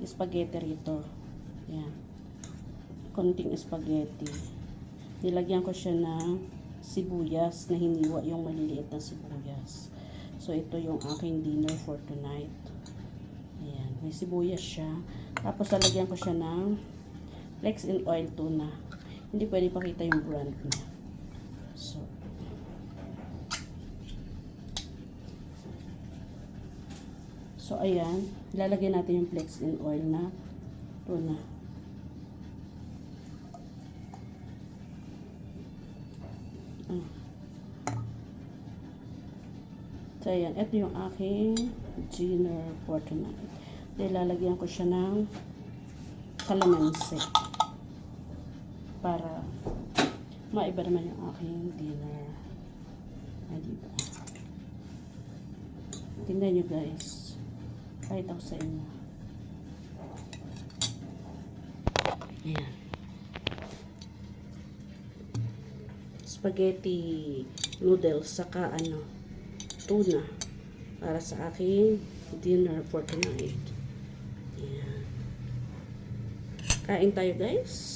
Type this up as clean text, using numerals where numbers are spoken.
spaghetti rito. Yan. Konting spaghetti. Nilagyan ko siya ng sibuyas na hiniwa yung maliliit na sibuyas. So, ito yung aking dinner for tonight. Ayan. May sibuyas siya. Tapos, lalagyan ko siya ng flex in oil tuna. Hindi pwede pakita yung brand niya. So, ayan. Ilalagay natin yung flex in oil na tuna. So, ayan. Ito yung aking dinner for tonight. Ilalagyan ko siya ng kalamansi para maiba naman yung aking dinner. Ay, diba? Tingnan nyo guys. Kahit ako sa inyo. Ayan. Spaghetti noodles saka tuna para sa aking dinner for tonight. Ayan. Kain tayo guys.